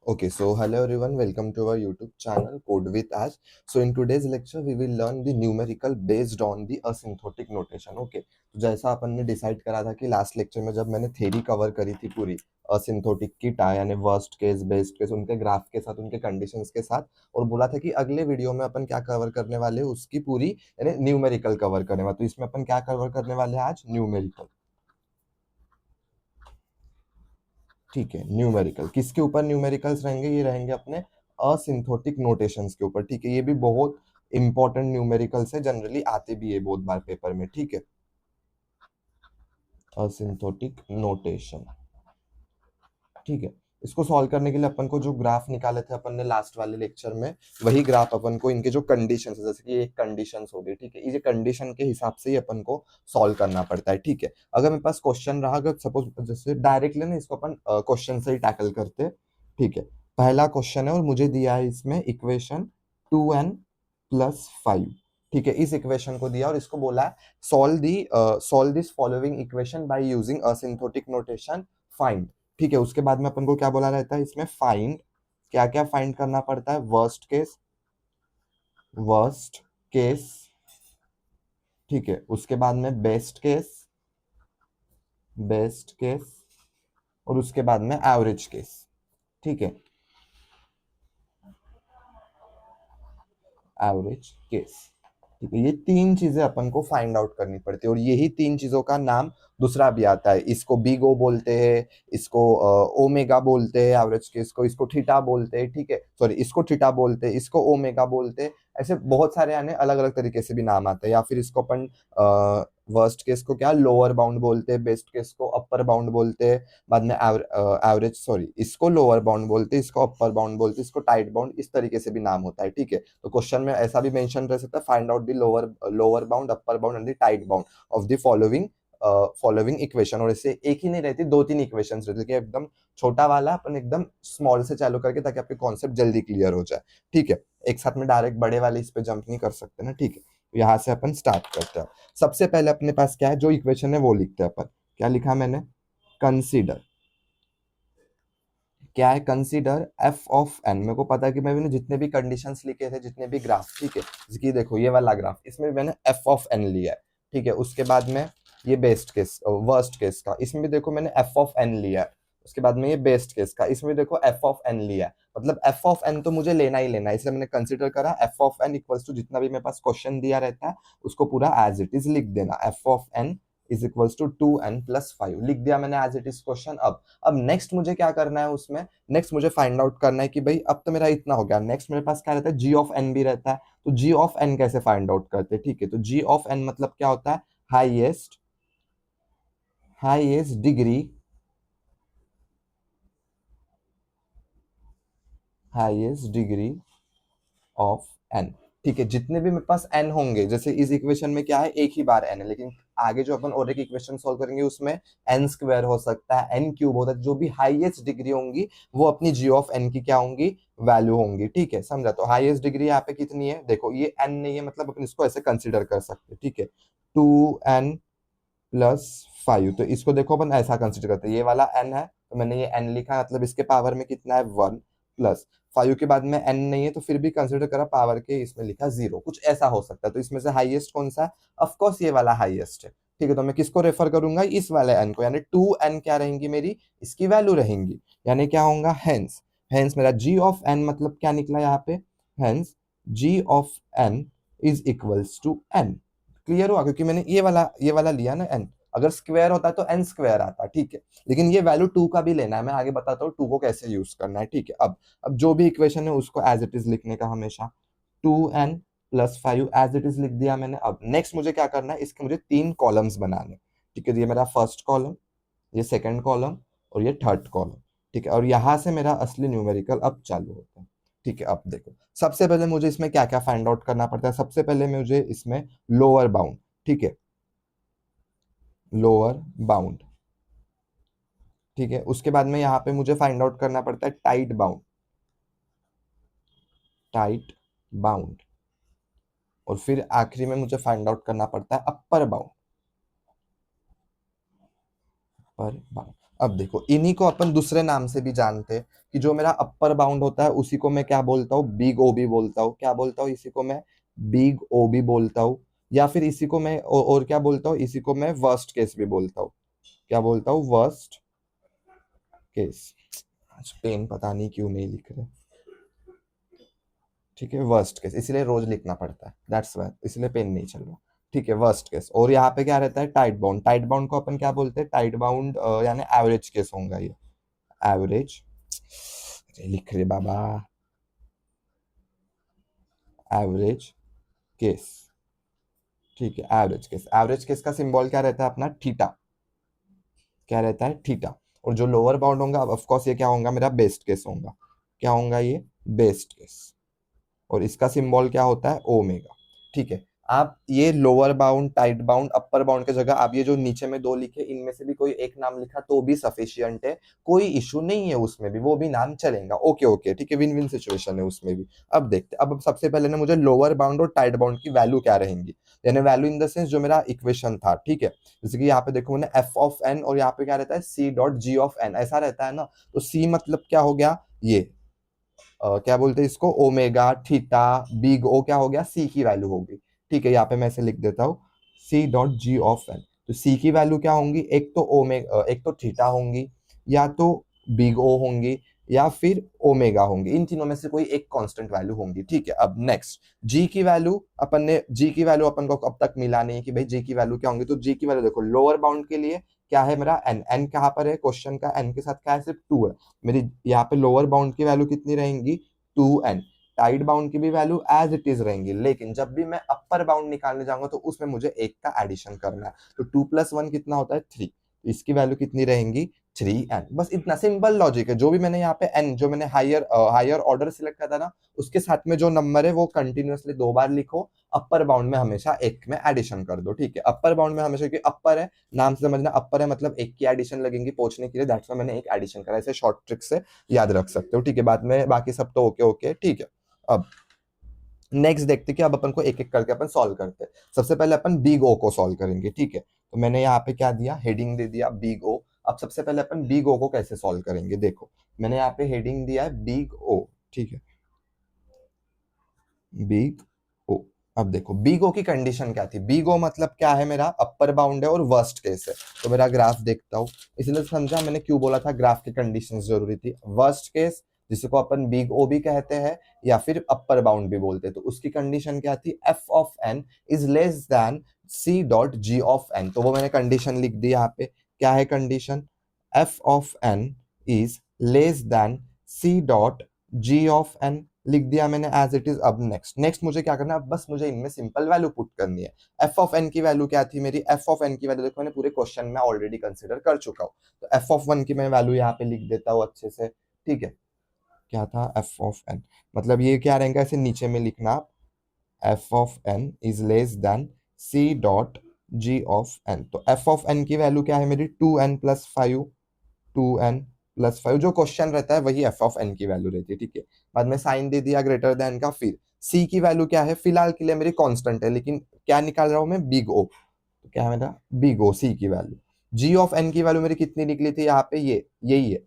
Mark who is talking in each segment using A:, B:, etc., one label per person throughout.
A: Okay, so hello everyone, welcome to our YouTube channel Code with Ash. So in today's lecture, we will learn the numerical based on the asymptotic notation. Okay, तो जैसा अपन ने decide करा था कि last lecture में जब मैंने theory cover करी थी पूरी असिम्प्टोटिक की यानी वर्स्ट केस बेस्ट केस उनके ग्राफ के साथ उनके कंडीशंस के साथ, और बोला था कि अगले वीडियो में अपन क्या कवर करने वाले हैं उसकी पूरी यानी न्यूमेरिकल कवर करने वाले। तो इसमें अपन क्या कवर करने वाले हैं आज? न्यूमेरिकल। ठीक है, न्यूमेरिकल किसके ऊपर न्यूमेरिकल्स रहेंगे? ये रहेंगे अपने असिम्प्टोटिक नोटेशंस के ऊपर। ठीक है, ये भी बहुत इंपॉर्टेंट न्यूमेरिकल्स है, जनरली आते भी है बहुत बार पेपर में। ठीक है, असिम्प्टोटिक नोटेशन। ठीक है, इसको सॉल्व करने के लिए अपन को जो ग्राफ निकाले थे अपन ने लास्ट वाले लेक्चर में, वही ग्राफ अपन को इनके जो कंडीशंस है, जैसे कि ये कंडीशंस हो गई। ठीक है, ये कंडीशन के हिसाब से ही अपन को सॉल्व करना पड़ता है। ठीक है, अगर मेरे पास क्वेश्चन रहा, अगर सपोज जैसे डायरेक्टली ना इसको अपन क्वेश्चन से ही टैकल करते। ठीक है, पहला क्वेश्चन है और मुझे दिया है इसमें इक्वेशन 2n+5। ठीक है, इस इक्वेशन को दिया और इसको बोला है solve this following equation by using asymptotic notation, find. ठीक है, उसके बाद में अपन को क्या बोला रहता है इसमें? फाइंड। क्या क्या फाइंड करना पड़ता है? Worst case. ठीक है, उसके बाद में बेस्ट केस और उसके बाद में एवरेज केस। ठीक है, एवरेज केस। ठीक है, ये तीन चीजें अपन को फाइंड आउट करनी पड़ती है और यही तीन चीजों का नाम दूसरा भी आता है। इसको बिग ओ बोलते हैं, इसको ओमेगा बोलते हैं एवरेज केस को, इसको थीटा बोलते हैं। ठीक है, सॉरी, इसको थीटा बोलते हैं, इसको ओमेगा बोलते हैं। ऐसे बहुत सारे यानी अलग अलग तरीके से भी नाम आते हैं। या फिर इसको अपन वर्स्ट केस को क्या लोअर बाउंड बोलते हैं, बेस्ट केस को अपर बाउंड बोलते हैं, बाद में एवरेज सॉरी इसको लोअर बाउंड बोलते हैं, इसको अपर बाउंड बोलते हैं, इसको टाइट बाउंड, इस तरीके से भी नाम होता है। ठीक है, तो क्वेश्चन में ऐसा भी मेंशन रह सकता है, find out the lower bound, upper bound and the tight bound of the following equation. और इससे एक ही नहीं रहती, दो तीन इक्वेशंस रहती है। एकदम छोटा वाला अपन एकदम स्मॉल से चालू करके, ताकि आपके कॉन्सेप्ट जल्दी क्लियर हो जाए। ठीक है, एक साथ में डायरेक्ट बड़े वाले इस पे जंप नहीं कर सकते ना। ठीक है, तो यहाँ से अपन स्टार्ट करते हैं। सबसे पहले अपने पास क्या है, जो इक्वेशन है वो लिखते हैं अपन। क्या लिखा मैंने? कंसीडर। क्या है? Consider f of n. मेरे को पता है कि मैंने जितने भी कंडीशंस लिखे थे, जितने भी ग्राफ, ठीक है, जैसे देखो ये वाला ग्राफ, इसमें भी मैंने एफ ऑफ एन लिया है। ठीक है, उसके बाद में ये बेस्ट केस वर्स्ट केस का, इसमें भी देखो मैंने एफ ऑफ एन लिया है। उसके बाद में ये बेस्ट केस का, इसमें देखो एफ ऑफ एन लिया है। मतलब एफ ऑफ एन तो मुझे लेना ही लेना है, इसलिए मैंने कंसिडर करा f of n equals to जितना भी मेरे पास क्वेश्चन दिया रहता है उसको पूरा एज इट इज लिख देना। F of N is equals to 2n+5 लिख दिया मैंने एज इट इज क्वेश्चन। अब नेक्स्ट मुझे क्या करना है उसमें? नेक्स्ट मुझे फाइंड आउट करना है कि भाई अब तो मेरा इतना हो गया, नेक्स्ट मेरे पास क्या रहता है? जी ऑफ एन भी रहता है। तो जी ऑफ एन कैसे फाइंड आउट करते हैं? ठीक है, तो जी ऑफ एन मतलब क्या होता है? Highest highest degree highest degree of n. ठीक है, जितने भी मेरे पास एन होंगे, जैसे इस इक्वेशन में क्या है, एक ही बार एन है, लेकिन आगे जो अपन और एक इक्वेशन सॉल्व करेंगे उसमें एन स्क्वायर हो सकता है, एन क्यूब होता है। जो भी हाईएस्ट डिग्री होंगी वो अपनी जी ऑफ एन की क्या होंगी? वैल्यू होंगी। ठीक है, समझा? तो हाईएस्ट डिग्री यहाँ पे कितनी है? देखो ये एन नहीं है, मतलब अपन इसको ऐसे कंसिडर कर सकते हैं। ठीक है, 2n+5, तो इसको देखो अपन ऐसा कंसिडर करते हैं, ये वाला n है तो मैंने ये n लिखा, मतलब इसके पावर में कितना है? 1+5 के बाद में n नहीं है तो फिर भी कंसिडर करा पावर के, इसमें लिखा 0, कुछ ऐसा हो सकता है। तो इसमें से हाईएस्ट कौन सा है? ऑफ कोर्स ये वाला हाईएस्ट है। ठीक है, तो मैं किसको रेफर करूंगा? इस वाले n को, यानी 2n क्या रहेंगी मेरी? इसकी वैल्यू रहेंगी। यानी क्या होगा? हेंस हेंस मेरा g ऑफ n मतलब क्या निकला यहाँ पे? Hence g of n is equals to n। Clear हुआ? क्योंकि मैंने ये वाला लिया ना एन, अगर स्क्वायर होता है तो एन स्क्वायर आता। ठीक है, लेकिन ये वैल्यू 2 का भी लेना है, मैं आगे बताता हूँ 2 को कैसे यूज करना है। ठीक है, अब जो भी इक्वेशन है उसको एज इट इज लिखने का हमेशा। 2n+5 एज इट इज लिख दिया मैंने। अब नेक्स्ट मुझे क्या करना है? इसके मुझे 3 कॉलम्स बनाने। ठीक है, ये मेरा फर्स्ट कॉलम, ये सेकंड कॉलम और ये थर्ड कॉलम। ठीक है, और यहां से मेरा असली न्यूमेरिकल अब चालू होता है। ठीक है, अब देखो सबसे पहले मुझे इसमें क्या क्या फाइंड आउट करना पड़ता है? सबसे पहले मुझे इसमें लोअर बाउंड, ठीक है, लोअर बाउंड। ठीक है, उसके बाद में यहाँ पे मुझे फाइंड आउट करना पड़ता है टाइट बाउंड। और फिर आखिरी में मुझे फाइंड आउट करना पड़ता है अपर बाउंड। अब देखो इन्हीं को अपन दूसरे नाम से भी जानते हैं कि जो मेरा अपर बाउंड होता है उसी को मैं क्या बोलता हूँ, बिग ओ भी बोलता हूँ। क्या बोलता हूँ इसी को मैं, बिग ओ भी बोलता हूँ। या फिर इसी को मैं और क्या बोलता हूँ, इसी को मैं वर्स्ट केस भी बोलता हूँ। क्या बोलता हूँ, वर्स्ट केस। आज पेन पता नहीं क्यों नहीं लिख रहे। ठीक है, वर्स्ट केस इसलिए रोज लिखना पड़ता है, दैट्स वाई, इसलिए पेन नहीं चल रहा। ठीक है, वर्स्ट केस। और यहाँ पे क्या रहता है, टाइट बाउंड। टाइट बाउंड को अपन क्या बोलते हैं, टाइट बाउंड यानी एवरेज केस होगा ये, एवरेज। अरे लिख रहे बाबा, एवरेज केस। ठीक है, एवरेज केस। एवरेज केस का सिंबल क्या रहता है अपना, थीटा। क्या रहता है, थीटा। और जो लोअर बाउंड होगा ऑफ कोर्स ये क्या होगा, मेरा बेस्ट केस होगा। क्या होगा ये, बेस्ट केस। और इसका सिंबल क्या होता है, ओमेगा। ठीक है, आप ये लोअर बाउंड, टाइट बाउंड, अपर बाउंड की जगह आप ये जो नीचे में दो लिखे इनमें से भी कोई एक नाम लिखा तो भी सफिशियंट है, कोई इशू नहीं है उसमें भी, वो भी नाम चलेगा। ओके ओके, ठीक है, विन विन सिचुएशन है उसमें भी। अब देखते, अब सबसे पहले ना मुझे लोअर बाउंड और टाइट बाउंड की वैल्यू क्या रहेंगी, यानी वैल्यू इन द सेंस जो मेरा इक्वेशन था। ठीक है, जैसे कि यहाँ पे देखो मैंने एफ ऑफ एन और यहाँ पे क्या रहता है, c dot ji of n, ऐसा रहता है ना। तो सी मतलब क्या हो गया, ये क्या बोलते हैं इसको, ओमेगा थीटा, बिग ओ क्या हो गया, सी की वैल्यू होगी। ठीक है, यहाँ पे मैं ऐसे लिख देता हूँ, C dot ji of N. तो सी की वैल्यू क्या होंगी, एक तो ओमेगा, एक तो थीटा होंगी, या तो बिग ओ होंगी, या फिर ओमेगा होंगी। इन तीनों में से कोई एक कांस्टेंट वैल्यू होंगी। ठीक है, अब नेक्स्ट जी की वैल्यू, अपन ने जी की वैल्यू अपन को अब तक मिला नहीं कि भाई जी की वैल्यू क्या होंगी। तो जी की वैल्यू देखो, लोअर बाउंड के लिए क्या है मेरा, एन। एन कहाँ पर है, क्वेश्चन का एन के साथ क्या है, सिर्फ 2 है। मेरी यहाँ पे लोअर बाउंड की वैल्यू कितनी रहेंगी, 2n। टाइट बाउंड की भी वैल्यू एज इट इज रहेंगी, लेकिन जब भी मैं अपर बाउंड निकालने जाऊंगा तो उसमें मुझे एक का एडिशन करना है। तो 2 + 1 कितना होता है, 3। तो इसकी वैल्यू कितनी रहेंगी, 3n। बस इतना सिंपल लॉजिक है। जो भी मैंने यहाँ पे n, जो मैंने हायर ऑर्डर सिलेक्ट करा था ना, उसके साथ में जो नंबर है वो कंटिन्यूअसली 2 बार लिखो। अपर बाउंड में हमेशा एक में एडिशन कर दो। ठीक है, अपर बाउंड में हमेशा, क्योंकि अपर है, नाम से समझना अपर है मतलब एक की एडिशन लगेंगी पहुंचने के लिए, दैट्स व्हाई मैंने एक एडिशन करा। ऐसे शॉर्ट ट्रिक से याद रख सकते हो। ठीक है, बाद में बाकी सब तो ओके ओके। ठीक है, अब नेक्स्ट देखते कि अब अपन को एक एक करके अपन सॉल्व करते हैं। सबसे पहले अपन बिग ओ को सॉल्व करेंगे। ठीक है, तो मैंने यहाँ पे क्या दिया, हेडिंग दे दिया बिग ओ। अब सबसे पहले अपन बिग ओ को कैसे सॉल्व करेंगे, देखो मैंने यहाँ पे हेडिंग दिया है बिग ओ। ठीक है, बिग ओ। अब देखो बिग ओ की कंडीशन क्या थी, बिग ओ मतलब क्या है, मेरा अपर बाउंड है और वर्स्ट केस है। तो मेरा ग्राफ देखता हूँ, इसलिए समझा मैंने क्यों बोला था ग्राफ की कंडीशन जरूरी थी। वर्स्ट केस जिसको अपन बिग ओ भी कहते हैं या फिर अपर बाउंड भी बोलते हैं, तो उसकी कंडीशन क्या थी, F of N is less than c dot ji of N. तो वो मैंने कंडीशन लिख दी यहाँ पे। क्या है condition, F of N is less than c dot ji of n, लिख दिया मैंने एज इट इज। अब नेक्स्ट नेक्स्ट मुझे क्या करना है, बस मुझे इनमें सिंपल वैल्यू पुट करनी है। एफ ऑफ एन की वैल्यू क्या थी मेरी, एफ ऑफ एन की वैल्यू देखो मैंने पूरे क्वेश्चन में ऑलरेडी कंसीडर कर चुका हूँ। तो एफ ऑफ वन की मैं वैल्यू यहाँ पे लिख देता हूँ अच्छे से। ठीक है, क्या था, एफ ऑफ एन, मतलब ये क्या रहेगा, ऐसे नीचे में लिखना आप, f of N is less than c dot ji of N. तो एफ ऑफ एन की वैल्यू क्या है मेरी, 2n + 5। 2n + 5 जो क्वेश्चन रहता है वही एफ ऑफ एन की वैल्यू रहती है। ठीक है, बाद में साइन दे दिया ग्रेटर देन का। फिर सी की वैल्यू क्या है, फिलहाल के लिए मेरी कांस्टेंट है, लेकिन क्या निकाल रहा हूं मैं, बिग ओ। तो क्या है मेरा, बिग ओ, सी की वैल्यू। जी ऑफ एन की वैल्यू मेरी कितनी निकली थी यहाँ पे, ये यही है।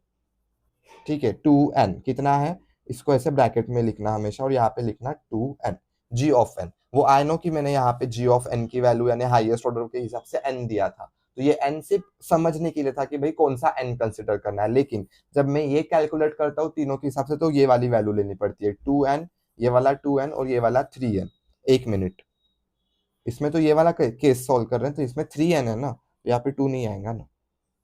A: ठीक है, 2n कितना है, इसको ऐसे ब्रैकेट में लिखना हमेशा और यहाँ पे लिखना 2n। जी ऑफ एन, वो आई नो कि मैंने यहाँ पे जी ऑफ एन की वैल्यू यानी हाईएस्ट ऑर्डर के हिसाब से n दिया था, तो ये n सिर्फ समझने के लिए था कि भाई कौन सा n कंसिडर करना है। लेकिन जब मैं ये कैलकुलेट करता हूँ तीनों के हिसाब से, तो ये वाली वैल्यू लेनी पड़ती है, 2n, ये वाला 2n और ये वाला 3n। एक मिनट, इसमें तो ये वाला केस सॉल्व कर रहे हैं तो इसमें 3n है ना, तो यहाँ पे 2 नहीं आएगा ना,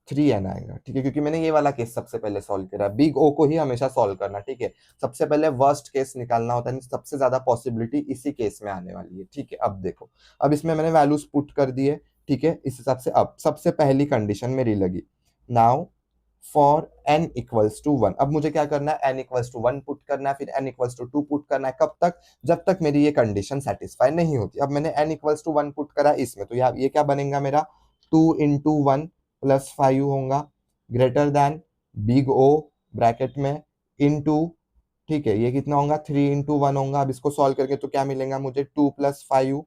A: 3n आएगा। ठीक है, क्योंकि मैंने ये वाला केस सबसे पहले सॉल्व करा। बिग ओ को ही हमेशा सॉल्व करना। ठीक है, सबसे पहले वर्स्ट केस निकालना होता है, सबसे ज्यादा पॉसिबिलिटी इसी केस में आने वाली है। ठीक है, अब देखो, अब इसमें मैंने वैल्यूज पुट कर दिए। ठीक है, इस हिसाब से अब सबसे पहली कंडीशन मेरी लगी, now for n equals to 1। अब मुझे क्या करना है, n इक्वल्स टू 1 पुट करना है, फिर n इक्वल्स टू 2 पुट करना है। कब तक, जब तक मेरी ये कंडीशन सेटिस्फाई नहीं होती। अब मैंने n इक्वल्स टू 1 पुट करा इसमें, तो ये क्या बनेगा मेरा, 2 × 1 + 5 होगा, greater than big O bracket में इनटू, ठीक है, ये कितना होगा, 3 × 1 होगा। अब इसको सॉल्व करके तो क्या मिलेगा मुझे, 2 + 5,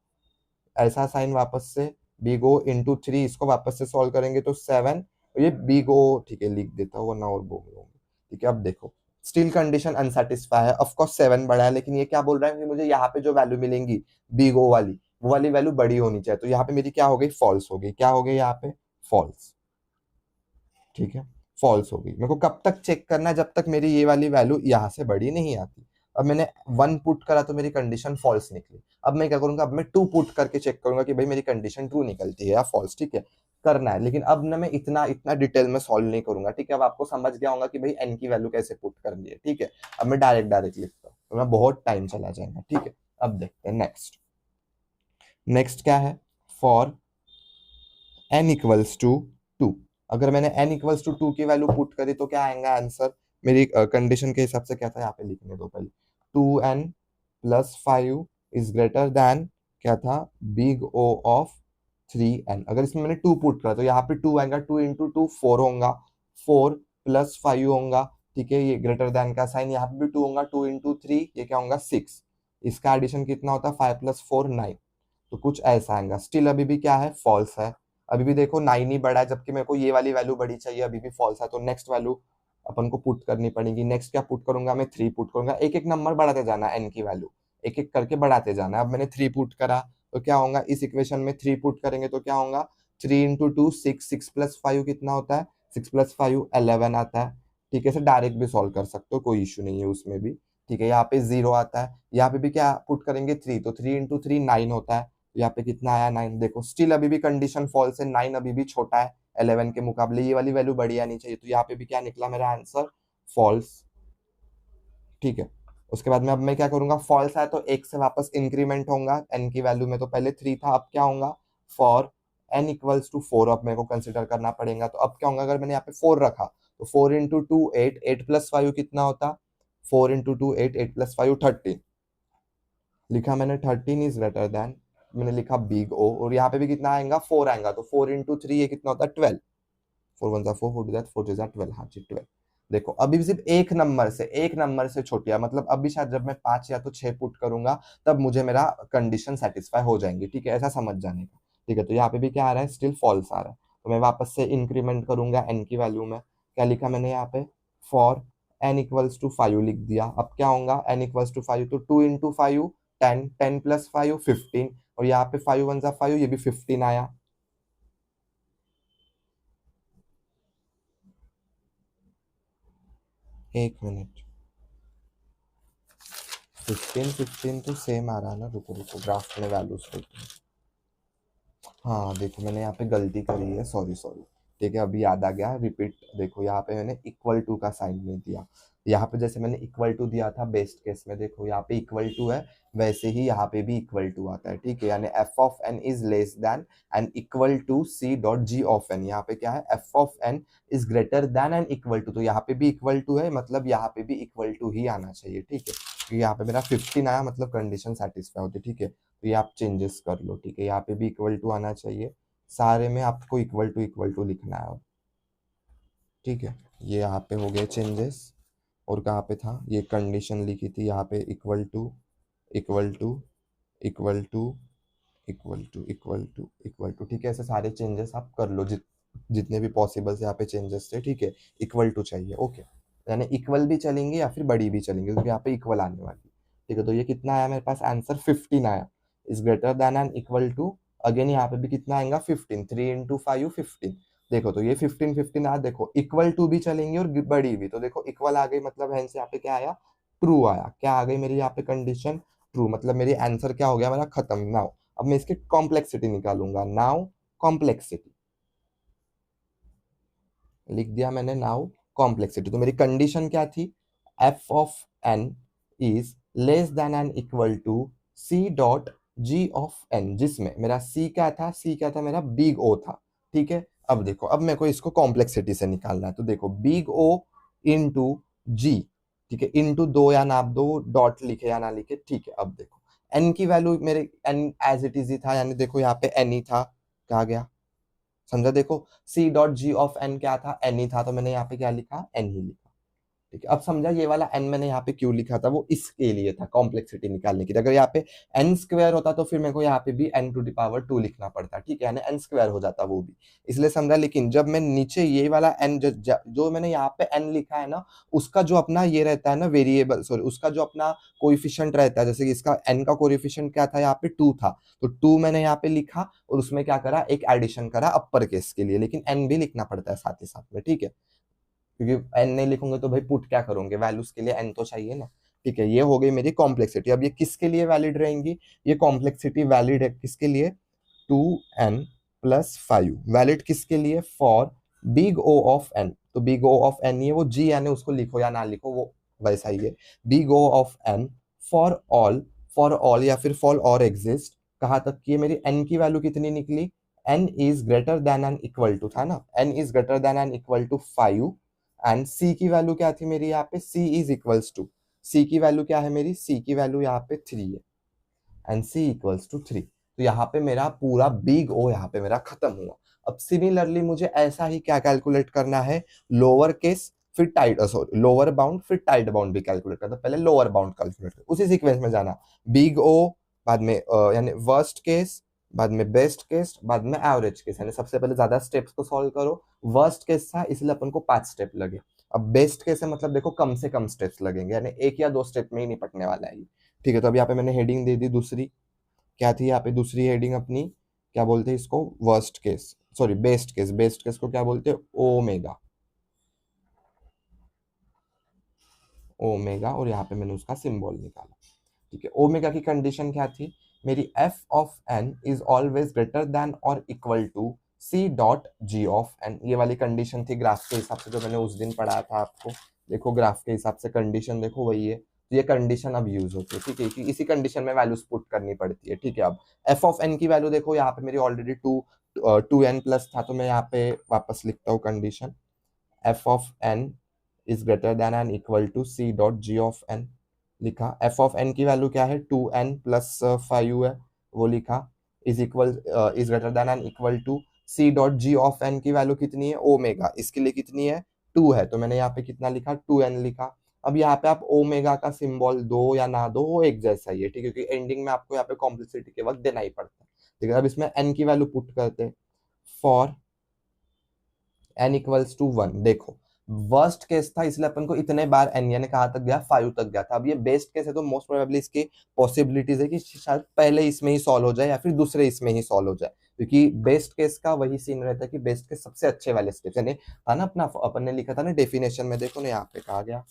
A: ऐसा साइन वापस से, बिग ओ इंटू 3, इसको वापस से सॉल्व करेंगे तो 7, ये बिग ओ ठीक है लिख देता हूँ वरना और बोल लूंगा। ठीक है अब देखो स्टिल कंडीशन अनसेटिस्फाई है, ऑफ कोर्स 7 बड़ा है, लेकिन ये क्या बोल रहा है कि मुझे यहाँ पे जो वैल्यू मिलेंगी बिग ओ वाली वो वाली वैल्यू बड़ी होनी चाहिए, तो यहाँ पे मेरी क्या हो गई फॉल्स हो गई, क्या हो गई यहाँ पे फॉल्स। ठीक है फॉल्स हो गई। मेरे को कब तक चेक करना है, जब तक मेरी ये वाली वैल्यू यहाँ से बड़ी नहीं आती। अब मैंने 1 पुट करा तो मेरी कंडीशन फॉल्स निकली। अब मैं क्या करूंगा, अब मैं 2 पुट करके चेक करूंगा कि भाई मेरी कंडीशन ट्रू निकलती है या फॉल्स। ठीक है करना है, लेकिन अब ना मैं इतना इतना डिटेल में सॉल्व नहीं करूंगा। ठीक है अब आपको समझ गया होगा कि भाई एन की वैल्यू कैसे पुट करनी है। ठीक है अब मैं डायरेक्ट लिखता हूँ तो मैं बहुत टाइम चला जाएगा। ठीक है अब देखते हैं नेक्स्ट। नेक्स्ट क्या है, फॉर n इक्वल्स टू 2। अगर मैंने n इक्वल्स टू 2 की वैल्यू पुट करी तो क्या आएगा आंसर, मेरी कंडीशन के हिसाब से क्या था यहाँ पे लिखने दो पहले, 2n plus 5 is greater then क्या था बिग ओ ऑफ 3n। अगर इसमें मैंने 2 पुट करा तो यहाँ पे 2 आएगा, 2 इंटू 2 4 होगा, 4 प्लस 5 होगा। ठीक है ये ग्रेटर देन का साइन, यहाँ पे भी 2 होगा, 2 इंटू 3 ये क्या होगा 6। इसका एडिशन कितना होता है 5 प्लस 4 9। तो कुछ ऐसा आएगा। स्टिल अभी भी क्या है फॉल्स है। अभी भी देखो 9 ही बड़ा है, जबकि मेरे को ये वाली वैल्यू बड़ी चाहिए, अभी भी फॉल्स है। तो नेक्स्ट वैल्यू अपन को पुट करनी पड़ेगी। नेक्स्ट क्या पुट करूंगा मैं 3 पुट करूंगा। एक एक नंबर बढ़ाते जाना है एन की वैल्यू, एक एक करके बढ़ाते जाना है। अब मैंने 3 पुट करा तो क्या होगा, इस इक्वेशन में 3 पुट करेंगे तो क्या होगा 3 इंटू 2 6, 6 प्लस 5 कितना होता है 6 प्लस 5 11 आता है। ठीक है इसे डायरेक्ट भी सॉल्व कर सकते हो, कोई इशू नहीं है उसमें भी। ठीक है यहाँ पे 0 आता है, यहाँ पे भी क्या पुट करेंगे 3, तो 3 इंटू 3 9 होता है। यहाँ पे कितना आया 9। देखो स्टिल अभी भी कंडीशन फॉल्स है, 9 अभी भी छोटा है 11 के मुकाबले, ये वाली वैल्यू बड़ी आनी चाहिए। तो यहाँ पे भी क्या निकला मेरा आंसर फॉल्स। ठीक है उसके बाद में अब मैं क्या करूंगा, फॉल्स है तो एक से वापस इंक्रीमेंट होगा एन की वैल्यू में। तो पहले 3 था अब क्या होगा फॉर एन इक्वल्स टू 4 अब मेरे को कंसिडर करना पड़ेगा। तो अब क्या होगा, अगर मैंने यहाँ पे 4 रखा तो 4 इंटू 2 8, 8 प्लस 5 कितना होता 4 इंटू 2 8, 8 प्लस 5 13। लिखा मैंने 13 इज ग्रेटर देन, मैंने लिखा बिग ओ, और यहाँ पे भी कितना आएगा 4 आएगा, तो 4 इंटू 3 ये कितना होता है 12। 4 1 4 4 2 4 2 12, हाँ जी 12। देखो अभी भी सिर्फ एक नंबर से छोटी है, मतलब अभी शायद जब मैं 5 या तो 6 पुट करूंगा तब मुझे मेरा कंडीशन सेटिस्फाई हो जाएंगी। ठीक है ऐसा समझ जाने का। ठीक है तो यहाँ पे भी क्या आ रहा है स्टिल फॉल्स आ रहा है। तो मैं वापस से इंक्रीमेंट करूंगा एन की वैल्यू में। क्या लिखा मैंने यहाँ पे फॉर एन इक्वल्स टू 5 लिख दिया। अब क्या होगा एन इक्वल्स टू 5, तो 2 इंटू 5 10, 10 प्लस 5 15, और यहाँ पे 5 1 5 ये भी 15 आया। एक मिनट 15 15 तो सेम आ रहा है ना, रुको रुको ग्राफ में वैल्यूज करते हैं। हाँ देखो मैंने यहाँ पे गलती करी है, सॉरी सॉरी। ठीक है अभी याद आ गया, रिपीट। देखो यहाँ पे मैंने इक्वल टू का साइन नहीं दिया। यहाँ पे जैसे मैंने इक्वल टू दिया था बेस्ट केस में, देखो यहाँ पे इक्वल टू है, वैसे ही यहाँ पे भी इक्वल टू आता है। ठीक है यानी F of N is less than and equal to C dot ji of N. यहाँ पे क्या है F of N is greater than and equal to, तो यहाँ पे भी इक्वल टू है, मतलब यहाँ पे भी इक्वल टू ही आना चाहिए। ठीक है क्योंकि यहाँ पे मेरा 15 आया, मतलब कंडीशन सेटिस्फाई होती है। ठीक है तो ये आप चेंजेस कर लो। ठीक है यहाँ पे भी इक्वल टू आना चाहिए, सारे में आपको इक्वल टू लिखना है अब। ठीक है ये यहाँ पे हो गए चेंजेस। और कहाँ पे था ये कंडीशन लिखी थी यहाँ पे equal to equal to equal to equal to equal to equal to. ठीक है ऐसे सारे चेंजेस आप कर लो, जितने भी पॉसिबल यहाँ पे चेंजेस थे। ठीक है इक्वल टू चाहिए ओके, यानी इक्वल भी चलेंगे या फिर बड़ी भी चलेंगे क्योंकि यहाँ पे इक्वल आने वाली। ठीक है तो ये कितना आया मेरे पास आंसर 15 आया, is greater than and equal to. Again यहाँ पे भी कितना आएगा 15, 3 इंटू 5 15। देखो तो ये 15 15 आ, देखो इक्वल टू भी चलेंगे और बड़ी भी। तो देखो इक्वल आ गई, मतलब हैंस यहाँ पे क्या आया ट्रू आया। क्या आ गई मेरी यहाँ पे कंडीशन ट्रू, मतलब मेरी आंसर क्या हो गया मेरा खत्म नाउ। अब मैं इसकी कॉम्प्लेक्सिटी निकालूंगा, नाउ कॉम्प्लेक्सिटी लिख दिया मैंने, नाउ कॉम्प्लेक्सिटी। तो मेरी कंडीशन क्या थी, F of N is less than and equal to C dot ji of N, जिसमें मेरा सी क्या था, सी क्या था मेरा बिग ओ था। ठीक है अब देखो अब मेरे को इसको कॉम्प्लेक्सिटी से निकालना है, तो देखो बिग ओ इंटू जी। ठीक है इंटू दो या नाप दो, डॉट लिखे या ना लिखे। ठीक है अब देखो एन की वैल्यू मेरे एन एज इट इज ही था, यानी देखो यहाँ पे एन ही था, कहा गया समझा। देखो C dot ji of N क्या था एन ही था, तो मैंने यहाँ पे क्या लिखा एन ही लिखा। ठीक है, अब समझा ये वाला n मैंने यहाँ पे क्यों लिखा था, वो इसके लिए था, कॉम्प्लेक्सिटी निकालने के लिए। अगर यहाँ पे n स्क्वायर होता तो फिर मेरे को यहाँ पे भी n टू द पावर 2 लिखना पड़ता, ठीक है, यानी n स्क्वायर हो जाता वो भी, इसलिए समझा। लेकिन जब मैं नीचे ये वाला n जो मैंने यहाँ पे n लिखा है ना, उसका जो अपना ये रहता है ना वेरिएबल, सॉरी, उसका जो अपना कोएफिशिएंट रहता है, जैसे कि इसका n का कोएफिशिएंट क्या था, यहाँ पे 2 था, तो 2 मैंने यहाँ पे लिखा और उसमें क्या करा, एक एडिशन करा अपर केस के लिए, लेकिन n भी लिखना पड़ता है साथ ही साथ में, ठीक है, क्योंकि n नहीं लिखूंगे तो भाई पुट क्या करोगे, वैल्यूज के लिए n तो चाहिए ना। ठीक है, ये हो गई मेरी कॉम्प्लेक्सिटी। अब ये किसके लिए वैलिड रहेंगी, ये कॉम्प्लेक्सिटी वैलिड है किसके लिए, 2n+5, वैलिड किसके लिए, for big O of n। तो बिग ओ ऑफ n, ये वो g n है, उसको लिखो या ना लिखो वो वैसा ही है, big O of n for all या फिर फॉर और एग्जिस्ट, कहाँ तक की मेरी n की वैल्यू कितनी निकली, n is greater than and equal to था ना, n is greater than and equal to 5, and c की वैल्यू क्या थी मेरी यहाँ पे, c is equals to, c की वैल्यू क्या है मेरी, c की वैल्यू यहाँ पे 3 है, एंड c इक्वल्स टू 3। तो यहाँ पे मेरा पूरा बिग ओ यहाँ पे मेरा खत्म हुआ। अब सिमिलरली मुझे ऐसा ही क्या कैलकुलेट करना है, लोअर केस फिर टाइट, सॉरी, लोअर बाउंड फिर टाइट बाउंड भी कैलकुलेट करना, पहले लोअर बाउंड कैलकुलेट कर, उसी सीक्वेंस में जाना, बिग ओ, बाद में यानी वर्स्ट केस, बाद में बेस्ट केस, बाद में एवरेज केस, यानी सबसे पहले ज्यादा स्टेप्स को सॉल्व करो। वर्स्ट केस था इसलिए अपन को 5 स्टेप लगे। अब बेस्ट केस है, मतलब देखो कम से कम स्टेप्स लगेंगे, यानी 1 या 2 स्टेप में ही निपटने वाला है ये। ठीक है, तो अब यहाँ पे मैंने हेडिंग दे दी दूसरी, क्या थी यहाँ पे दूसरी हेडिंग अपनी, क्या बोलते हैं इसको, worst case, sorry best case, best case को क्या बोलते हैं, ओमेगा, ओमेगा, और यहाँ पे मैंने उसका सिंबल निकाला। ठीक है, ओमेगा की कंडीशन क्या थी मेरी, F of N is always greater than और equal to C dot ji of N, ये वाली कंडीशन थी ग्राफ के हिसाब से जो मैंने उस दिन पढ़ाया था आपको। देखो ग्राफ के हिसाब से कंडीशन देखो वही है, तो ये कंडीशन अब यूज होती है, ठीक है, कि इसी कंडीशन में वैल्यूज पुट करनी पड़ती है। ठीक है, अब एफ ऑफ एन की वैल्यू देखो, यहाँ पे मेरी ऑलरेडी 2n+ था, तो मैं यहाँ पे वापस लिखता हूँ condition, F of N is greater than and equal to C dot ji of N, लिखा। एफ ऑफ एन की वैल्यू क्या है, 2n+5 है, वो लिखा, is equal, is greater than and equal to C dot ji of N की value कितनी है, ओमेगा, इसके लिए कितनी है, 2 है, तो मैंने यहाँ पे कितना लिखा, 2n लिखा। अब यहाँ पे आप ओमेगा का सिंबल दो या ना दो, वो एक जैसा ही है, ठीक है, क्योंकि एंडिंग में आपको यहाँ पे कॉम्प्लेक्सिटी के वक्त देना ही पड़ता है। ठीक है, अब इसमें n की वैल्यू पुट करते, फॉर n इक्वल्स टू 1, देखो वर्स्ट केस था इसलिए अपन को इतने बार n, यानी कहाँ तक गया, 5 तक गया था। अब ये बेस्ट केस है तो मोस्ट प्रोबेबली इसकी पॉसिबिलिटीज है कि शायद पहले इसमें ही सॉल्व हो जाए या फिर दूसरे इसमें ही सॉल्व हो जाए, क्योंकि बेस्ट केस का वही सीन रहता है कि बेस्ट केस सबसे अच्छे वाले स्टेप्स, यानी था ना अपना, अपन ने लिखा था ना डेफिनेशन में, देखो ना यहाँ पे कहा गया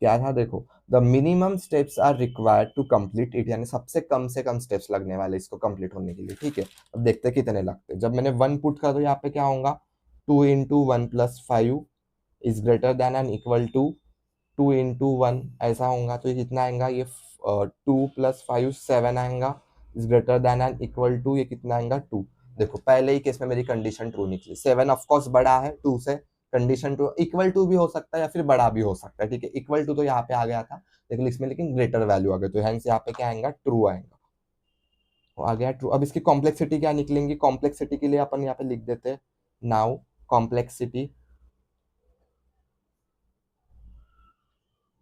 A: क्या था, देखो, the minimum steps are required to complete it, यानी सबसे कम से कम स्टेप्स लगने वाले इसको कंप्लीट होने के लिए। ठीक है, अब देखते हैं कितने लगते हैं। जब मैंने 1 पुट कर, तो यहाँ पे क्या होगा, 2 × 1 + 5 is greater than and equal to 2 × 1, ऐसा होगा, तो ये कितना आएगा, ये 2 + 5 7 आएगा, is greater than and equal to, ये कितना आएगा, 2। देखो पहले ही केस में मेरी कंडीशन ट्रू निकली, 7 ऑफकोर्स बड़ा है 2 से, कंडीशन ट्रू, इक्वल टू भी हो सकता है या फिर बड़ा भी हो सकता है। ठीक है, इक्वल टू तो यहाँ पे आ गया था, लेकिन इसमें लेकिन ग्रेटर वैल्यू आ गई, तो हेंस यहाँ पे क्या आएगा, ट्रू आएगा, वो आ गया ट्रू। अब इसकी कॉम्प्लेक्सिटी क्या निकलेंगी, कॉम्प्लेक्सिटी के लिए अपन यहाँ पे लिख देते हैं, नाउ कॉम्प्लेक्सिटी,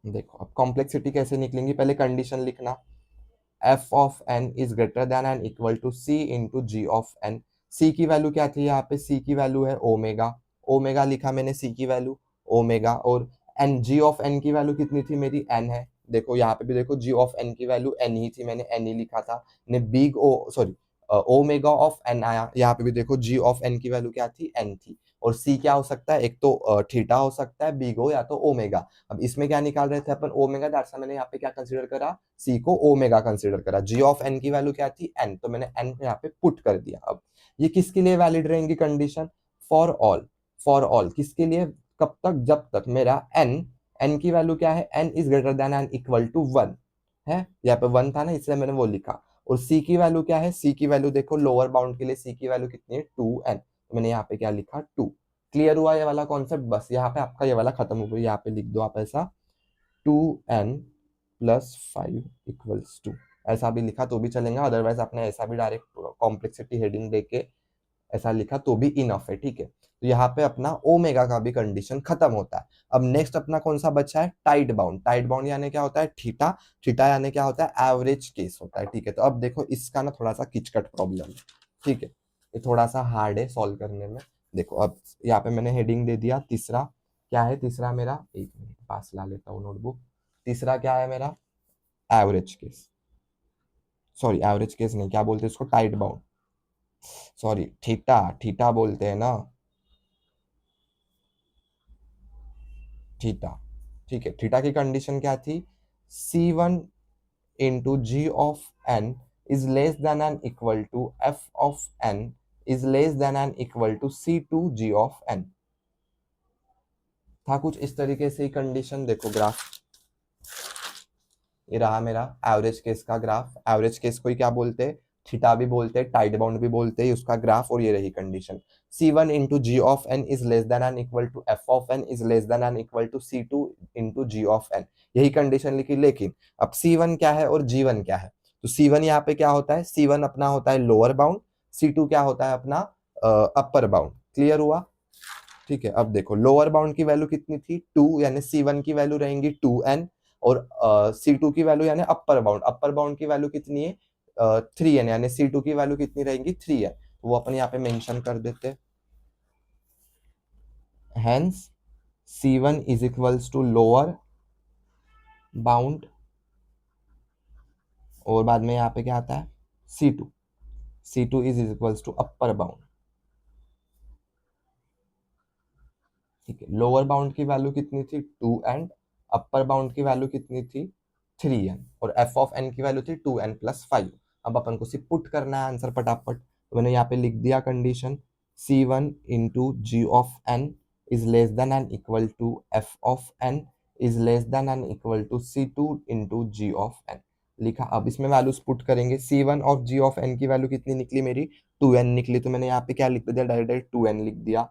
A: देखो अब कॉम्प्लेक्सिटी कैसे निकलेंगी, पहले कंडीशन लिखना, F of N is greater than and equal to C into G of N. C की वैल्यू क्या थी यहाँ पे, सी की वैल्यू है ओमेगा, ओमेगा लिखा मैंने सी की वैल्यू ओमेगा, और एन, जी ऑफ एन की वैल्यू कितनी थी मेरी, एन है, देखो यहाँ पे भी देखो जी ऑफ एन की वैल्यू एन ही थी, मैंने एन ही लिखा था, ने big O, sorry, omega of N आया, यहाँ पे भी देखो जी ऑफ एन की वैल्यू क्या थी, एन थी, और सी क्या हो सकता है, एक तो थीटा हो सकता है, बिग ओ, या तो ओमेगा। अब इसमें क्या निकाल रहे थे अपन, ओमेगा, दैट्स व्हाई मैंने यहाँ पे क्या कंसीडर करा, सी को ओमेगा कंसीडर करा। जी ऑफ एन की वैल्यू क्या थी, एन, तो मैंने एन को यहाँ पे पुट कर दिया। अब ये किसके लिए वैलिड रहेंगी condition, for all, for all किसके लिए, कब तक, जब तक मेरा एन, एन की वैल्यू क्या है, N is greater than and equal to 1 है, यहाँ पे 1 था ना इसलिए मैंने वो लिखा। और सी की वैल्यू क्या है, सी की वैल्यू देखो लोअर बाउंड के लिए सी की वैल्यू कितनी है, 2n, तो मैंने यहाँ पे क्या लिखा, 2। क्लियर हुआ ये वाला कॉन्सेप्ट, बस यहाँ पे आपका ये वाला खत्म हो गया, यहाँ पे लिख दो आप ऐसा, 2n+5 इक्वल्स टू, ऐसा भी लिखा तो भी चलेगा, अदरवाइज आपने ऐसा भी डायरेक्ट कॉम्प्लेक्सिटी हेडिंग देके ऐसा लिखा तो भी इनफ है, ठीक है। तो यहाँ पे अपना ओमेगा का भी कंडीशन खत्म होता है। अब नेक्स्ट अपना कौन सा बचा है, टाइट बाउंड। टाइट बाउंड यानी क्या होता है, थीटा। थीटा यानी क्या होता है, एवरेज केस होता है, ठीक है। तो अब देखो इसका ना थोड़ा सा किचकट प्रॉब्लम है, ठीक है, ये थोड़ा सा हार्ड है सॉल्व करने में। देखो अब यहाँ पे मैंने हेडिंग दे दिया तीसरा। क्या है तीसरा मेरा, एक मिनट पास ला लेता हूँ नोटबुक। तीसरा क्या है मेरा, average case, sorry average case नहीं, क्या बोलते हैं उसको, tight bound, sorry theta, theta बोलते हैं ना, थीटा, ठीक है। थीटा की कंडीशन क्या थी, C1 into G of N is less than and equal to F of N is less than and equal to C2 G of N. था कुछ इस तरीके से ही कंडीशन। देखो ग्राफ, ये रहा मेरा एवरेज केस का ग्राफ। एवरेज केस को ही क्या बोलते हैं, थीटा भी बोलते हैं, टाइट बाउंड भी बोलते हैं, उसका ग्राफ। और ये रही condition, C1 into G of N is less than and equal to F of N is less than and equal to C2 into G of N. यही कंडीशन लिखी। लेकिन अब C1 क्या है और G1 क्या है, तो C1 यहाँ पे क्या होता है, C1 अपना होता है लोअर बाउंड, C2 क्या होता है अपना अपर बाउंड। क्लियर हुआ, ठीक है। अब देखो लोअर बाउंड की वैल्यू कितनी थी, 2, यानी C1 की वैल्यू रहेंगी 2n, और C2 की वैल्यू यानी अपर बाउंड की वैल्यू कितनी है 3n, यानी C2 की वैल्यू कितनी रहेंगी 3n। वो अपन यहाँ पे मेंशन कर देते, hence C1 is equals to lower bound, और बाद में यहाँ पे क्या आता है C2, C2 is equals to upper bound, ठीक है। लोअर बाउंड की वैल्यू कितनी थी 2 एंड अपर बाउंड की वैल्यू कितनी थी 3n, और एफ ऑफ एन की वैल्यू थी 2n प्लस 5। अब अपन को सिर्फ पुट करना है आंसर फटाफट। तो मैंने यहाँ पे लिख दिया condition, C1 into G of N is less than and equal to F of N is less than and equal to C2 into G of N लिखा। अब इसमें वैल्यूज पुट करेंगे, C1 of G of N की value कितनी निकली मेरी 2n निकली, तो मैंने यहाँ पे क्या लिख दिया, डायरेक्ट 2n लिख दिया।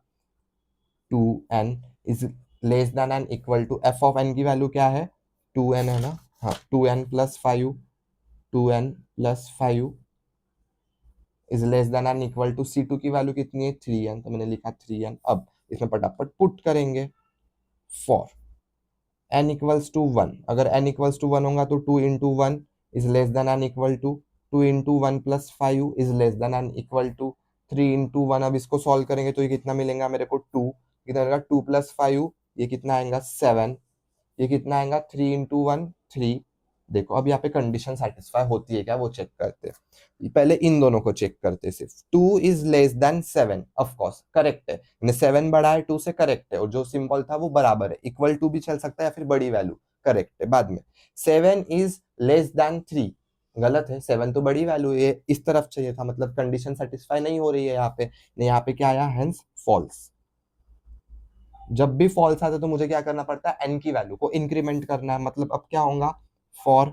A: 2n is less than and equal to F of N की वैल्यू क्या है 2n है ना, हाँ 2n plus 5, 2n plus 5 is less than and equal to C2 की वैल्यू कितनी है 3n, तो मैंने लिखा 3n। अब इसमें फटाफट पुट करेंगे, फॉर n इक्वल्स टू 1, अगर n इक्वल्स टू 1 होगा तो 2 into 1 is less than and equal to 2 into 1 plus 5 is less than and equal to 3 into 1। अब इसको सॉल्व करेंगे तो ये कितना मिलेगा मेरे को 2, कितना मिलेगा 2 प्लस 5, ये कितना आएगा 7, ये कितना आएगा 3 इंटू 1 3। देखो अब यहाँ पे कंडीशन सेटिस्फाई होती है क्या, वो चेक करते हैं। पहले इन दोनों को चेक करते हैं सिर्फ। 2 is less then 7, of course correct है, 7 बड़ा है 2 से, करेक्ट है। और जो सिंबल था वो बराबर है, इक्वल टू भी चल सकता है या फिर बड़ी वैल्यू, करेक्ट है। बाद में 7 इज लेस देन 3, गलत है, 7 तो बड़ी वैल्यू है, इस तरफ चाहिए था, मतलब कंडीशन सेटिस्फाई नहीं हो रही है यहाँ पे। यहाँ पे क्या आया, हेंस फॉल्स। जब भी फॉल्स आता है तो मुझे क्या करना पड़ता है, एन की वैल्यू को इंक्रीमेंट करना है। मतलब अब क्या होगा, फॉर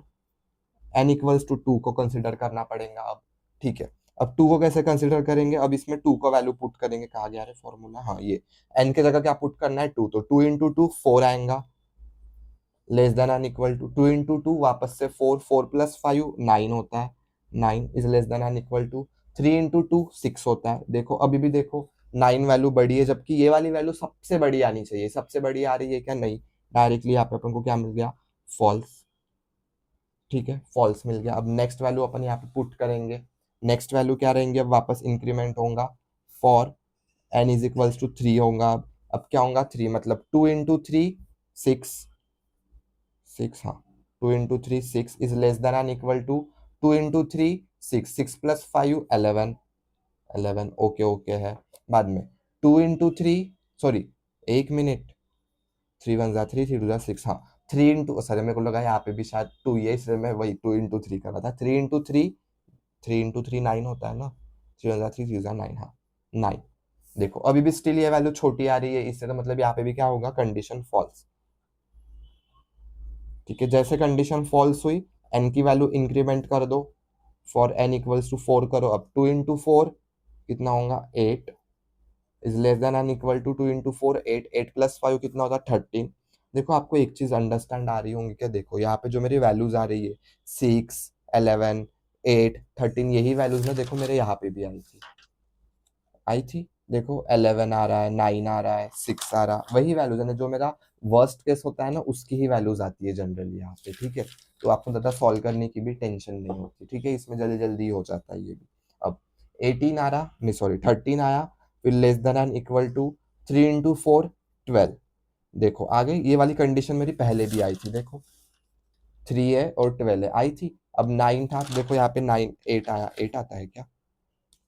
A: एन इक्वल्स टू 2 को कंसिडर करना पड़ेगा अब, ठीक है। अब 2 को कैसे कंसिडर करेंगे, अब इसमें 2 को वैल्यू पुट करेंगे, कहा गया है फॉर्मूला, हाँ ये एन की जगह क्या पुट करना है 2, तो 2 इंटू 2 4 आएगा, less than and equal to 2 into 2 वापस से 4, 4 प्लस 5 9 होता है, 9 is less than and equal to 3 into 2 6 होता है। देखो अभी भी देखो 9 वैल्यू बड़ी है, जबकि ये वाली वैल्यू सबसे बड़ी आनी चाहिए, सबसे बड़ी आ रही है क्या, नहीं, डायरेक्टली यहाँ पे अपन को क्या मिल गया, फॉल्स, ठीक है, फॉल्स मिल गया। अब नेक्स्ट वैल्यू अपन यहाँ पे पुट करेंगे, नेक्स्ट वैल्यू क्या रहेंगे, अब वापस इंक्रीमेंट होगा, for N is equals to 3 होगा। अब क्या होगा 3, मतलब 2 इंटू 3 6, 6 हाँ, 2 into 3 6 is less than and equal to 2 into 3 6, 6 plus 5 11, 11 okay okay है। बाद में 2 इंटू 3, सॉरी एक मिनट, 3 वन जा 3, 3 टू जा 6, हाँ 3 इंटू, सॉरी मेरे को लगा यहाँ पे भी शायद 2 ही है, इसलिए मैं वही 2 इंटू 3 कर रहा था। 3 इंटू 3, 3 इंटू 3 9 होता है ना, 3 वन जा 3, 3 जा 9, हाँ 9। देखो अभी भी स्टिल ये वैल्यू छोटी आ रही है, इससे तो मतलब यहाँ पे भी क्या होगा, कंडीशन फॉल्स, ठीक है। जैसे कंडीशन फॉल्स हुई, एन की वैल्यू इंक्रीमेंट कर दो, फॉर एन इक्वल्स टू 4 करो। अब 2 इंटू 4 कितना होगा 8 is less than and equal to 2 into 4 8, 8 plus 5 कितना होगा 13। देखो आपको एक चीज अंडरस्टैंड आ रही होंगी क्या, देखो यहाँ पे जो मेरी वैल्यूज आ रही है 6 11 8 13, यही वैल्यूज ना देखो मेरे यहाँ पे भी आई थी, आई थी, देखो 11 आ रहा है, 9 आ रहा है, 6 आ रहा, वही वैल्यूज है ना, जो मेरा वर्स्ट केस होता है ना उसकी ही वैल्यूज आती है जनरली यहाँ पे, ठीक है। तो आपको ज़्यादा सॉल्व करने की भी टेंशन नहीं होती, ठीक है, इसमें जल्दी जल्दी हो जाता है ये भी। अब 18 आ रहा, नहीं सॉरी 13 आया, फिर less than and equal to 3 into 4 12। देखो आ गई, ये वाली कंडीशन मेरी पहले भी आई थी, देखो 3 है और 12 है, आई थी। अब 9 था, देखो यहाँ पे 9 8 आया, 8 आता है क्या,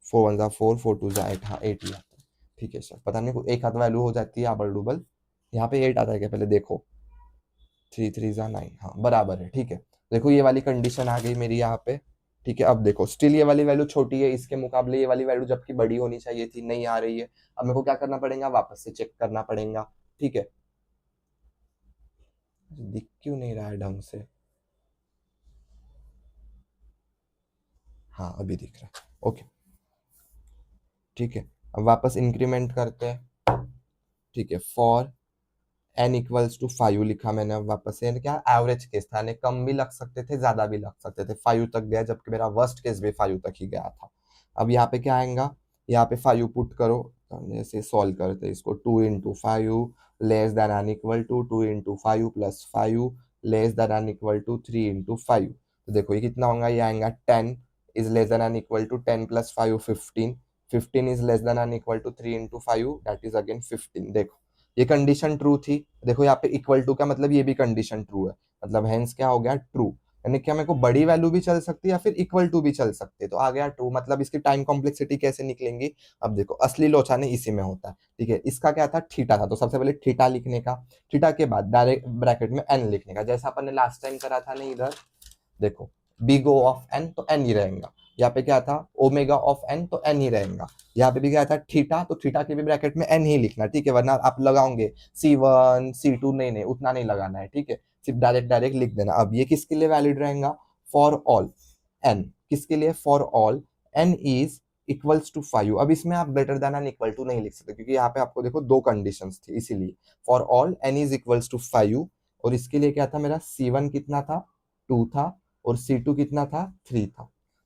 A: 4 1 जा 4 4 2 जा 8, हाँ 8 ही आता है, ठीक है सर, पता नहीं कोई एक आध वैल्यू हो जाती है आबल डुबल। यहाँ पे 8 आता है क्या, पहले देखो, 3 3 जा 9, हाँ बराबर है, ठीक है। देखो ये वाली कंडीशन आ गई मेरी यहाँ पे, ठीक है। अब देखो स्टिल ये वाली वैल्यू छोटी है इसके मुकाबले, ये वाली वैल्यू जबकि बड़ी होनी चाहिए थी, नहीं आ रही है। अब मेरे को क्या करना पड़ेगा, वापस से चेक करना पड़ेगा, ठीक है। दिख क्यों नहीं रहा है ढंग से, हाँ अभी दिख रहा है, ओके, ठीक है। अब वापस इंक्रीमेंट करते हैं, ठीक है। फॉर एन इक्वल्स टू 5 लिखा मैंने, अब वापस से क्या एवरेज केस था, यानी कम भी लग सकते थे ज्यादा भी लग सकते थे, 5 तक गया, जबकि मेरा वर्स्ट केस भी 5 तक ही गया था। अब यहाँ पे क्या आएगा, यहाँ पे 5 पुट करो, तो जैसे सॉल्व करते हैं इसको, 2 into 5 less than and equal to 2 into 5 plus 5 less than and equal to 3 into 5। तो देखो ये कितना होगा, ये आएगा 10 is less than and equal to 10 plus 5 15, 15 is less than and equal to 3 into 5 that is again 15। देखो ये condition true थी, देखो यहाँ पे इक्वल टू का मतलब ये भी कंडीशन ट्रू है, मतलब हेंस क्या हो गया, ट्रू। यानी क्या मेरे को बड़ी वैल्यू भी चल सकती है या फिर इक्वल टू भी चल सकती है, तो आ गया ट्रू। मतलब इसकी टाइम कॉम्प्लेक्सिटी कैसे निकलेंगी, अब देखो असली लोचाने इसी में होता है, ठीक है। इसका क्या था, थीटा था, तो सबसे पहले थीटा लिखने का, थीटा के बाद डायरेक्ट ब्रैकेट में एन लिखने का, जैसा अपन ने लास्ट टाइम करा था ना इधर, देखो बिग ओ ऑफ एन तो एन ही रहेगा, यहाँ पे क्या था ओमेगा ऑफ एन तो एन ही रहेगा, यहाँ पे भी क्या था थीटा, तो थीटा के भी ब्रैकेट में एन ही लिखना, ठीक है। वरना आप लगाओगे C1 C2, नहीं नहीं उतना नहीं लगाना है, ठीक है, सिर्फ डायरेक्ट डायरेक्ट लिख देना। अब ये किसके लिए वैलिड रहेगा, फॉर ऑल एन, किसके लिए, for all N is equals to 5। अब इसमें आप greater than and equal to नहीं लिख सकते, क्योंकि यहाँ पे आपको देखो दो कंडीशंस थी, इसीलिए for all N is equals to 5, और इसके लिए क्या था मेरा C1 कितना था, 2 था, और C2 कितना था, 3 था,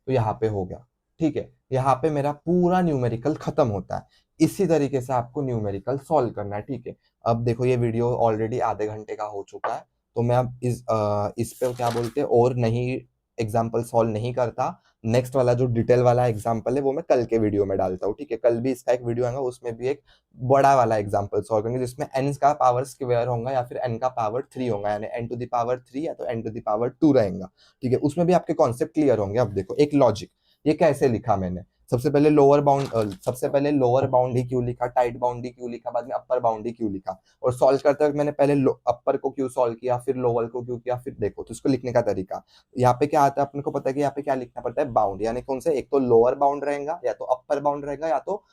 A: तो यहाँ पे हो गया, ठीक है। यहाँ पे मेरा पूरा न्यूमेरिकल खत्म होता है। इसी तरीके से आपको न्यूमेरिकल सॉल्व करना है, ठीक है। अब देखो ये वीडियो ऑलरेडी आधे घंटे का हो चुका है, तो मैं अब इस पे क्या बोलते हैं और नहीं एग्जाम्पल सॉल्व नहीं करता। नेक्स्ट वाला जो डिटेल वाला एग्जाम्पल है वो मैं कल के वीडियो में डालता हूँ, ठीक है। कल भी इसका एक वीडियो आएगा, उसमें भी एक बड़ा वाला एग्जाम्पल सॉल्व करेंगे, जिसमें एन का पावर स्क्वायर होगा या फिर एन का पावर 3 होगा, यानी एन टू द पावर 3 या तो एन टू द पावर 2 रहेगा, ठीक है। उसमें भी आपके कॉन्सेप्ट क्लियर होंगे। अब देखो एक लॉजिक, ये कैसे लिखा मैंने, सबसे पहले लोअर बाउंड ही क्यों लिखा, टाइट बाउंड ही क्यों लिखा, बाद में अपर बाउंड ही क्यों लिखा, और सॉल्व करते वक्त मैंने पहले अपर को क्यों सॉल्व किया, फिर लोअर को क्यों किया, फिर देखो तो इसको लिखने का तरीका। यहाँ पे क्या आता है, अपने को पता है कि यहाँ पे क्या लिखना पड़ता है, बाउंड, यानी कौन से, एक तो लोअर बाउंड रहेगा या तो अपर बाउंड रहेगा या तो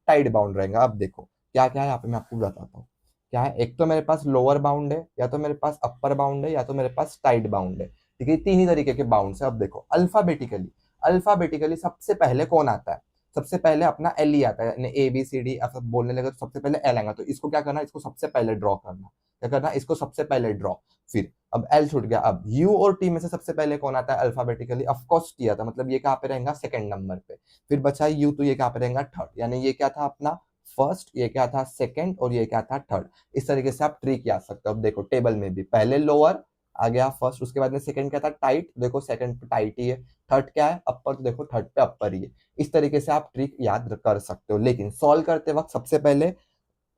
A: टाइट बाउंड रहेगा। अब देखो क्या क्या है यहाँ पे, मैं आपको बताता हूँ क्या है। एक तो मेरे पास लोअर बाउंड है, या तो मेरे पास अपर बाउंड है, या तो मेरे पास टाइट बाउंड है, ठीक है। तीन ही तरीके के बाउंड है। अब देखो अल्फाबेटिकली, अल्फाबेटिकली सबसे पहले कौन आता है, सबसे पहले अपना एल ही आता है, ए बी सी डी ऐसा बोलने लगे तो सबसे पहले एल आएगा, तो इसको क्या करना, इसको सबसे पहले ड्रॉ करना, क्या करना, इसको सबसे पहले ड्रॉ। फिर अब एल छूट गया, अब यू और टी में से सबसे पहले कौन आता है अल्फाबेटिकली, ऑफ कोर्स टी आता है, मतलब ये कहाँ पे रहेगा, सेकंड नंबर पे। फिर बचा यू, तो ये कहाँ पे रहेगा, थर्ड, यानी ये क्या था अपना फर्स्ट, ये क्या था सेकंड, और ये क्या था थर्ड। इस तरीके से आप ट्री किया सकते हो। अब देखो टेबल में भी पहले लोअर आ गया फर्स्ट, उसके बाद में सेकंड क्या था टाइट, देखो सेकंड पे टाइट ही है, थर्ड क्या है अपर, तो देखो थर्ड पे अपर ही है। इस तरीके से आप ट्रिक याद कर सकते हो, लेकिन सॉल्व करते वक्त सबसे पहले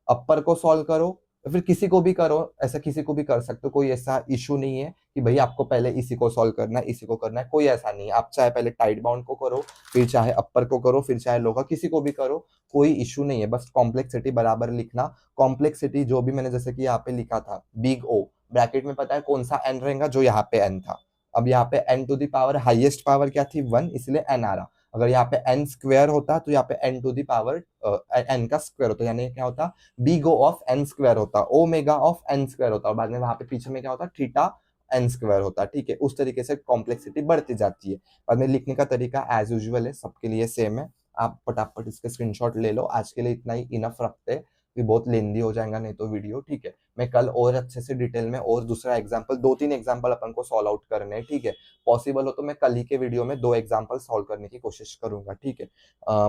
A: अपर को सॉल्व करो, या फिर किसी को भी करो, ऐसा किसी को भी कर सकते हो, कोई ऐसा इशू नहीं है कि भाई आपको पहले इसी को सॉल्व करना है इसी को करना है, कोई ऐसा नहीं है। आप चाहे पहले टाइट बाउंड को करो, फिर चाहे अपर को करो, फिर चाहे लोअर, किसी को भी करो, कोई इशू नहीं है, बस कॉम्प्लेक्सिटी बराबर लिखना। कॉम्प्लेक्सिटी जो भी मैंने जैसे कि यहाँ पे लिखा था बिग ओ, ब्रैकेट में पता है कौन सा एन रहेगा, जो यहाँ पे एन था। अब यहाँ पे N to the power highest power क्या थी 1, इसलिए एन आ रहा। अगर यहाँ पे एन स्क्वायर होता तो यहाँ पे N to the power N का स्क्वायर होता, यानी क्या होता big O of N square होता, ओमेगा ऑफ एन स्क्वायर होता, और बाद में वहां पे पीछे में क्या होता थीटा एन स्क्वायर होता, ठीक है। उस तरीके से कॉम्प्लेक्सिटी बढ़ती जाती है। बाद में लिखने का तरीका एज यूजुअल है, सबके लिए सेम है। आप फटाफट इसके स्क्रीनशॉट ले लो, आज के लिए इतना ही इनफ रखते हैं। ये बहुत लेंदी हो जाएगा नहीं तो वीडियो, ठीक है। मैं कल और अच्छे से डिटेल में और दूसरा एग्जांपल, 2-3 एग्जांपल अपन को सॉल्व आउट करने हैं, ठीक है। पॉसिबल हो तो मैं कल ही के वीडियो में 2 एग्जांपल सॉल्व करने की कोशिश करूंगा, ठीक है।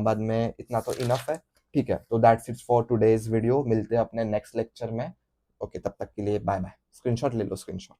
A: बाद में इतना तो इनफ है, ठीक है। तो that's it for today's video, मिलते हैं अपने नेक्स्ट लेक्चर में। ओके, तब तक के लिए बाय बाय। स्क्रीनशॉट ले लो, स्क्रीनशॉट।